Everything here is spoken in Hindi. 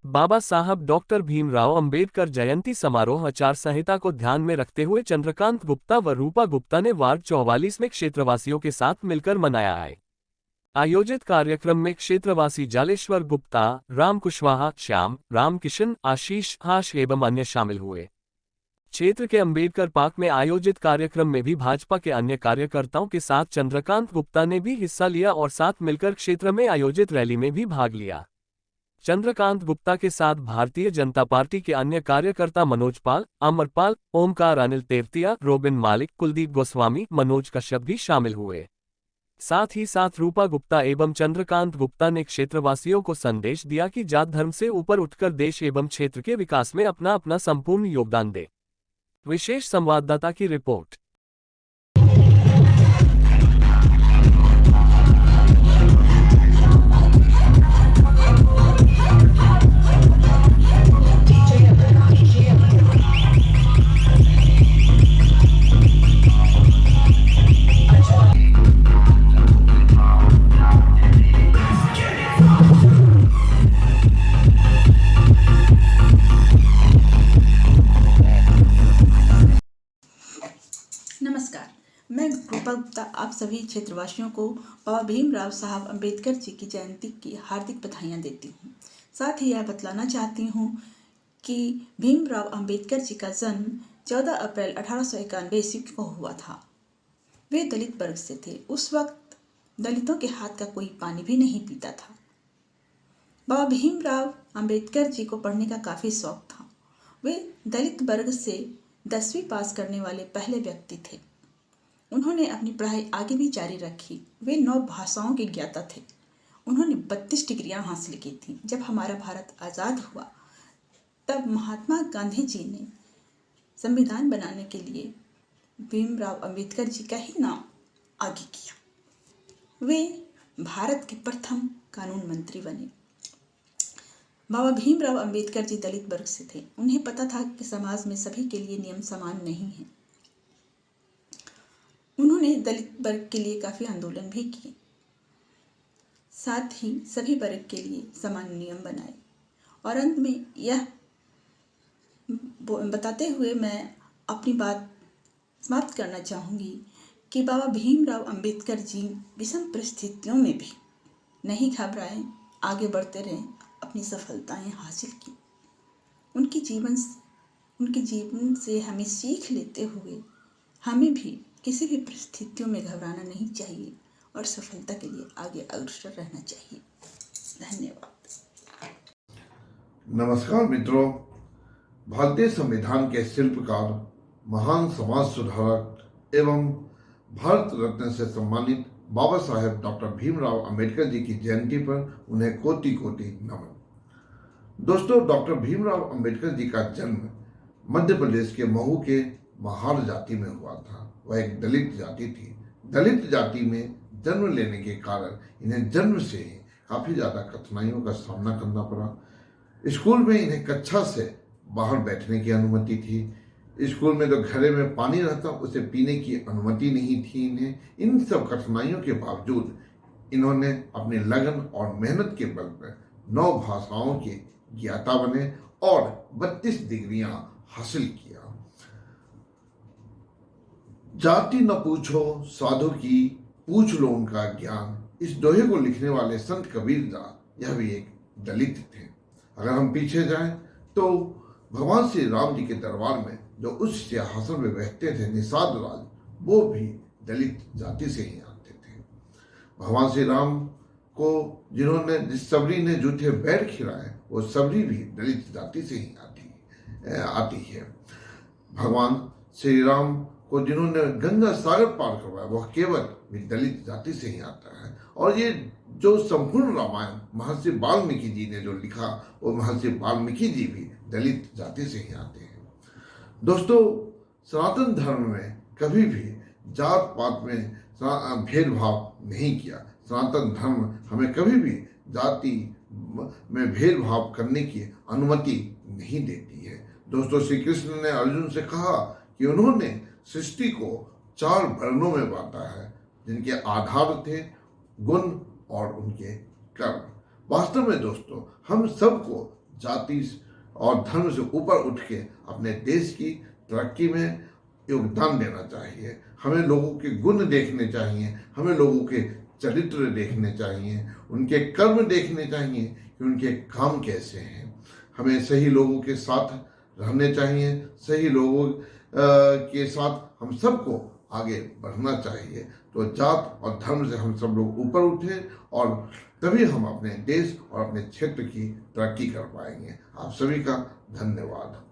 बाबा साहब डॉक्टर भीमराव अंबेडकर जयंती समारोह आचार संहिता को ध्यान में रखते हुए चंद्रकांत गुप्ता व रूपा गुप्ता ने वार्ड 44 में क्षेत्रवासियों के साथ मिलकर मनाया है। आयोजित कार्यक्रम में क्षेत्रवासी जालेश्वर गुप्ता, राम कुशवाहा, श्याम, रामकिशन, आशीष, हाश एवं अन्य शामिल हुए। क्षेत्र के अंबेडकर पार्क में आयोजित कार्यक्रम में भी भाजपा के अन्य कार्यकर्ताओं के साथ चंद्रकांत गुप्ता ने भी हिस्सा लिया और साथ मिलकर क्षेत्र में आयोजित रैली में भी भाग लिया। चंद्रकांत गुप्ता के साथ भारतीय जनता पार्टी के अन्य कार्यकर्ता मनोज पाल, अमरपाल, ओमकार, अनिल तेवतिया, रोबिन मालिक, कुलदीप गोस्वामी, मनोज कश्यप भी शामिल हुए। साथ ही साथ रूपा गुप्ता एवं चंद्रकांत गुप्ता ने क्षेत्रवासियों को संदेश दिया कि जात धर्म से ऊपर उठकर देश एवं क्षेत्र के विकास में अपना अपना संपूर्ण योगदान दे। विशेष संवाददाता की रिपोर्ट। नमस्कार, मैं रूपा गुप्ता आप सभी क्षेत्रवासियों को बाबा भीमराव साहब अंबेडकर जी की जयंती की हार्दिक बधाइयाँ देती हूँ। साथ ही यह बतलाना चाहती हूँ कि भीमराव अंबेडकर जी का जन्म 14 अप्रैल 1891 ईस्वी को हुआ था। वे दलित वर्ग से थे। उस वक्त दलितों के हाथ का कोई पानी भी नहीं पीता था। बाबा भीमराव अंबेडकर जी को पढ़ने का काफ़ी शौक था। वे दलित वर्ग से 10वीं पास करने वाले पहले व्यक्ति थे। उन्होंने अपनी पढ़ाई आगे भी जारी रखी। वे 9 भाषाओं के ज्ञाता थे। उन्होंने 32 डिग्रियां हासिल की थी। जब हमारा भारत आज़ाद हुआ तब महात्मा गांधी जी ने संविधान बनाने के लिए भीमराव अंबेडकर जी का ही नाम आगे किया। वे भारत के प्रथम कानून मंत्री बने। बाबा भीमराव अंबेडकर जी दलित वर्ग से थे। उन्हें पता था कि समाज में सभी के लिए नियम समान नहीं हैं। उन्होंने दलित वर्ग के लिए काफ़ी आंदोलन भी किए। साथ ही सभी वर्ग के लिए समान नियम बनाए। और अंत में यह बताते हुए मैं अपनी बात समाप्त करना चाहूँगी कि बाबा भीमराव अंबेडकर जी विषम परिस्थितियों में भी नहीं घबराए, आगे बढ़ते रहे, अपनी सफलताएं हासिल की। उनके जीवन से हमें सीख लेते हुए हमें भी किसी भी परिस्थितियों में घबराना नहीं चाहिए और सफलता के लिए आगे अग्रसर रहना चाहिए। धन्यवाद। नमस्कार मित्रों, भारतीय संविधान के शिल्पकार, महान समाज सुधारक एवं भारत रत्न से सम्मानित बाबा साहेब डॉक्टर भीमराव अंबेडकर जी की जयंती पर उन्हें कोटि कोटि नमन। दोस्तों, डॉक्टर भीमराव अंबेडकर जी का जन्म मध्य प्रदेश के महू के महार जाति में हुआ था। वह एक दलित जाति थी। दलित जाति में जन्म लेने के कारण इन्हें जन्म से ही काफ़ी ज़्यादा कठिनाइयों का सामना करना पड़ा। स्कूल में इन्हें कक्षा से बाहर बैठने की अनुमति थी। स्कूल में तो घड़े में पानी रहता उसे पीने की अनुमति नहीं थी इन्हें। इन सब कठिनाइयों के बावजूद इन्होंने अपनी लगन और मेहनत के बल पर 9 भाषाओं के ज्ञाता बने और 32 डिग्रियां हासिल किया। जाति न पूछो साधु की, पूछ लो उनका ज्ञान, इस दोहे को लिखने वाले संत कबीरदास यह भी एक दलित थे। अगर हम पीछे जाएं तो भगवान श्री राम जी के दरबार में जो उस सिंहासन में बैठते थे निषाद राज, वो भी दलित जाति से ही आते थे। भगवान श्री राम को जिस सबरी ने जूठे बैर खिलाए, वो सबरी भी दलित जाति से ही आती है। भगवान श्री राम को जिन्होंने गंगा सागर पार करवाया, वह केवल भी दलित जाति से ही आता है। और ये जो संपूर्ण रामायण महर्षि वाल्मीकि जी ने जो लिखा, वो महर्षि वाल्मीकि जी भी दलित जाति से ही आते हैं। दोस्तों, सनातन धर्म में कभी भी जात पात में भेदभाव नहीं किया। सनातन धर्म हमें कभी भी जाति में भेदभाव करने की अनुमति नहीं देती है। दोस्तों, श्री कृष्ण ने अर्जुन से कहा कि उन्होंने सृष्टि को 4 वर्णों में बांटा है, जिनके आधार थे गुण और उनके कर्म। वास्तव में दोस्तों, हम सबको जाति और धर्म से ऊपर उठ के अपने देश की तरक्की में योगदान देना चाहिए। हमें लोगों के गुण देखने चाहिए, हमें लोगों के चरित्र देखने चाहिए, उनके कर्म देखने चाहिए कि उनके काम कैसे हैं। हमें सही लोगों के साथ रहने चाहिए, सही लोगों के साथ हम सबको आगे बढ़ना चाहिए। तो जात और धर्म से हम सब लोग ऊपर उठें और तभी हम अपने देश और अपने क्षेत्र की तरक्की कर पाएंगे। आप सभी का धन्यवाद।